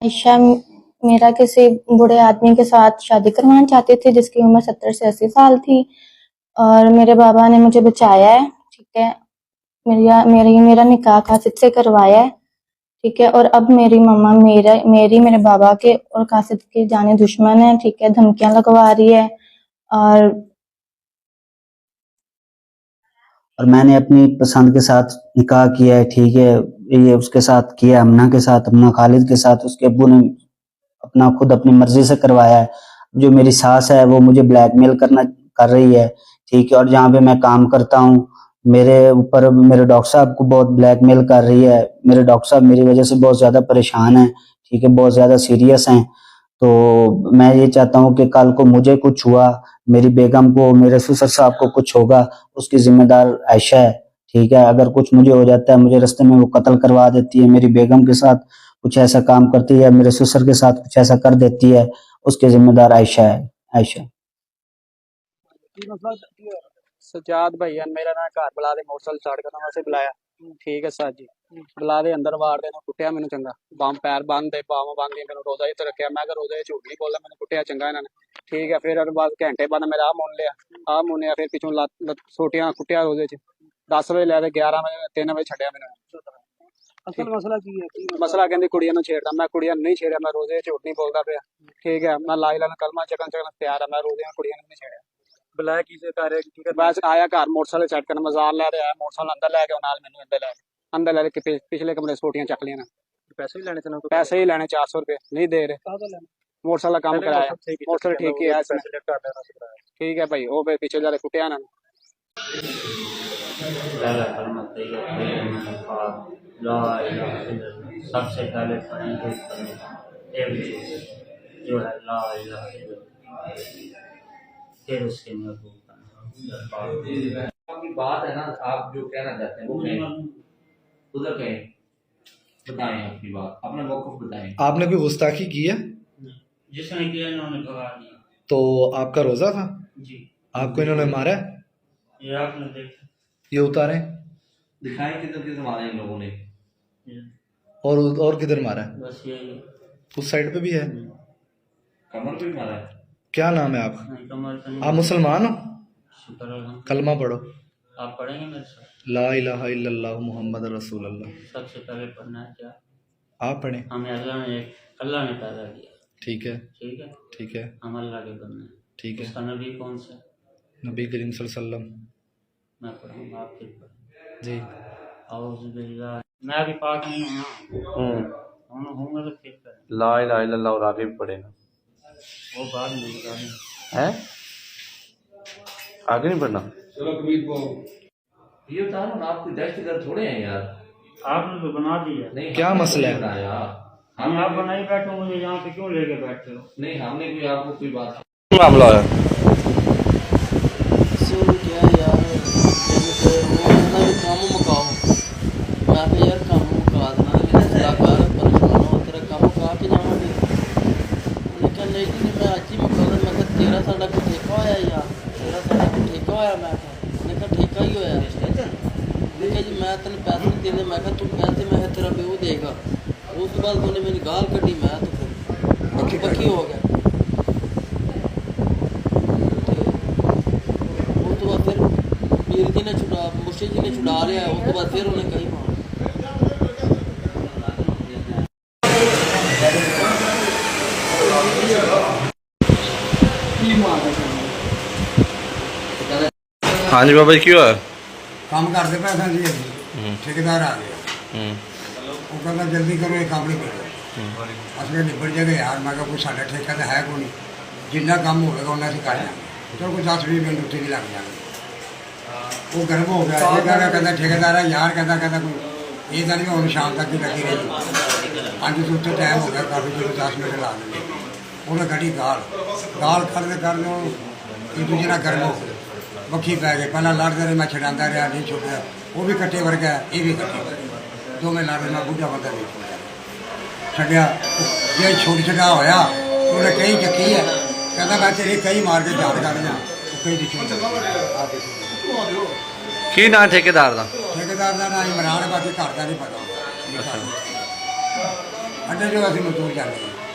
आयशा मेरा किसी बूढ़े आदमी के साथ शादी करवाना चाहती थी जिसकी उम्र 70 से 80 साल थी और मेरे बाबा ने मुझे बचाया है। ठीक है, मेरा निकाह कासिद से करवाया है। ठीक है, और अब मेरी मम्मा मेरे बाबा के और कासिद के जाने दुश्मन है। ठीक है, धमकियां लगवा रही है और मैंने अपनी पसंद के साथ निकाह किया है। ठीक है, ये उसके साथ किया, अमना के साथ, अमना खालिद के साथ। उसके अब्बू ने खुद अपनी मर्जी से करवाया है। जो मेरी सास है वो मुझे ब्लैकमेल कर रही है। ठीक है, और जहाँ पे मैं काम करता हूँ मेरे ऊपर मेरे डॉक्टर साहब को बहुत ब्लैकमेल कर रही है। मेरे डॉक्टर साहब मेरी वजह से बहुत ज्यादा परेशान हैं। ठीक है, बहुत ज्यादा सीरियस हैं। तो मैं ये चाहता हूँ कि कल को मुझे कुछ हुआ, मेरी बेगम को, मेरे ससुर साहब को कुछ होगा, उसकी जिम्मेदार आयशा है। ठीक है, अगर कुछ मुझे हो जाता है, मुझे रास्ते में वो कत्ल करवा देती है, मेरी बेगम के साथ कुछ ऐसा काम करती है, मेरे ससुर के साथ कुछ ऐसा कर देती है, उसकी जिम्मेदार आयशा है। आयशा सजाद भाई मेरा ना घर बुला दे मोटरसाइकिल स्टार्ट करना वास्ते बुलाया। ठीक है सर जी, बुला दे अंदर वार देना कुटिया मैंने चंगा बाम पैर बंद दे बाम बंद दे मैंने रोजा ही रखा। मैं अगर रोजा झूठ नहीं बोला, मैंने कुटिया चंगा इन्होंने। ठीक है, फिर बाद घंटे बाद मेरा आ मुन लिया फिर पिछों लत सोटियां कुटिया रोजे च 10 बजे लिया 11 बजे 3 बजे छड़िया मैंने। असल मसला की है? मसला कहती कुड़िया छेड़ता, मैं कुड़िया नहीं छेड़िया, मैं रोजे झूठ नहीं बोलता पे। ठीक है, मैं लाई लाना कलमा चकन चकन तैयार है, मैं रोजे कुड़िया नहीं छेड़िया। बुलाया किसे कर बस आया घर मोटरसाइकिल सेट करना मजार लै आया मोटरसाइकिल अंदर लै गया नाल मैनू अंदर लै के पिछले कमरे सोटियां चक लिया। पैसे ही लेने 400 रुपए नहीं दे रहे। मोटरसाइकिल काम कराया, मोटरसाइकिल ठीक किया इसने। ठीक है भाई वो पीछे जा कुटिया ना सबसे पहले जो है ला इलाहा इल्लल्लाह, फिर उसके की बात है ना, आप जो कहना चाहते हैं वो उधर कहें, बताएं अपनी बात, अपना मौक़िफ़ बताएं। आपने कोई गुस्ताखी की है? जिसने किया इन्होंने भगा दिया। तो आपका रोजा था जी? आपको इन्होंने मारा? ये आपने देखा, ये उतारे दिखाएं किधर किधर मारे इन लोगों ने, और किधर मारा है? बस यही उस साइड पे भी है। कमर पे भी मारा है। क्या नाम है आपका? नहीं, कमर पे नहीं। आप मुसलमान हो? शुक्र अल्हम्दुलिल्लाह। कलमा पढ़ो। आप पढ़ेंगे मेरे साथ? ला इलाहा इल्लल्लाह मुहम्मद रसूलुल्लाह। सबसे पहले पढ़ना है क्या? आप पढ़ें। हमें अल्लाह ने पैदा किया। ठीक है, ठीक है, ठीक है, हम अल्लाह के बंदे हैं। ठीक है। उसका नबी कौन सा? नबी करीम सल्लल्लाहु अलैहि वसल्लम। मैं पढ़ूंगा, आप फिर पढ़ें। जी। औज़ु बिल्लाह, मैं अभी पाक नहीं हूँ ना, हूँ तो फिर करें। ला इलाहा इल्लल्लाह और आगे भी पढ़ेगा। वो बाद में बता दें। है आगे नहीं पढ़ना। चलो ये बता रहा हूँ, आप कोई दहशतगर्द थोड़े हैं यार। आपने तो बना दिया। नहीं, क्या मसला है? बनाया हम, आप बनाई बैठे हो, मुझे यहाँ पे क्यों लेके बैठे हो? नहीं, हमने कोई आपको कोई बात मामला है क्या यार, काम मुकाओ। मैं फिर यार काम मुका देना, कलाकार परेशान हो तेरा काम मुका के जावांगे। मैं क्या नहीं जी मैं आज ही मुका मैं क्या तेरा साडा को ठेका होया यार, तेरा साडा को ठेका होया। मैं क्या ठेका ही होया। मैं क्या जी मैं तेन पैसे नहीं देने, मैं क्या तू पैसे मैं तेरा प्यो देगा। उस बाद उन्हें मेरी गाल कटी, मैं तो फिर पक्की हो गया। तो बाद फिर मीर जी ने छुड़ा, मुर्शिद जी ने छुड़ा लिया। उसके बाद फिर उन्हें कहीं मार। हाँ जी बाबा जी क्यों है? काम करते पैसा जी ठेकेदार आ गया, वो कहता जल्दी करो ये काम नहीं करो। असले निबड़ जाएगा यार। मैं कोई साढ़ा ठेका तो है कोई नहीं, जिन्ना काम होगा उन्ना अं कर जाएंगे। चलो कोई 10-20 मिनट उत्ते भी लग जाएंगे। वो गर्म हो गया, ये कहता ठेकेदार है यार, कहता कोई ये तो नहीं हम शाम तक ही लगी रही। अज तो उत्ते टाइम हो गया काफ़ी, चलो 10 मिनट ला देंगे। उन्हें कड़ी गाल करते एक दूजे ना गर्म हो गए, बखी पै गए। पहला लड़ते रहे, मैं छड़ा रहा, नहीं छुड़िया। वो भी कट्टे वर्गा है, ये भी कट्टे वर्गा, दोवें लड़ते। मैं बूढ़ा बंदा नहीं छड़िया। जे छुट छड़ा होया तो उन्हें कई चकी है, कहता मैं तेरे कई मार के जान कर जा। कई की ना ठेकेदार का? ठेकेदार का ना इमरान, बाकी घर का नहीं पता। ਅੱਡੇ 'ਚੋਂ ਅਸੀਂ ਮਜ਼ਦੂਰ ਜਾਂਦੇ ਹਾਂ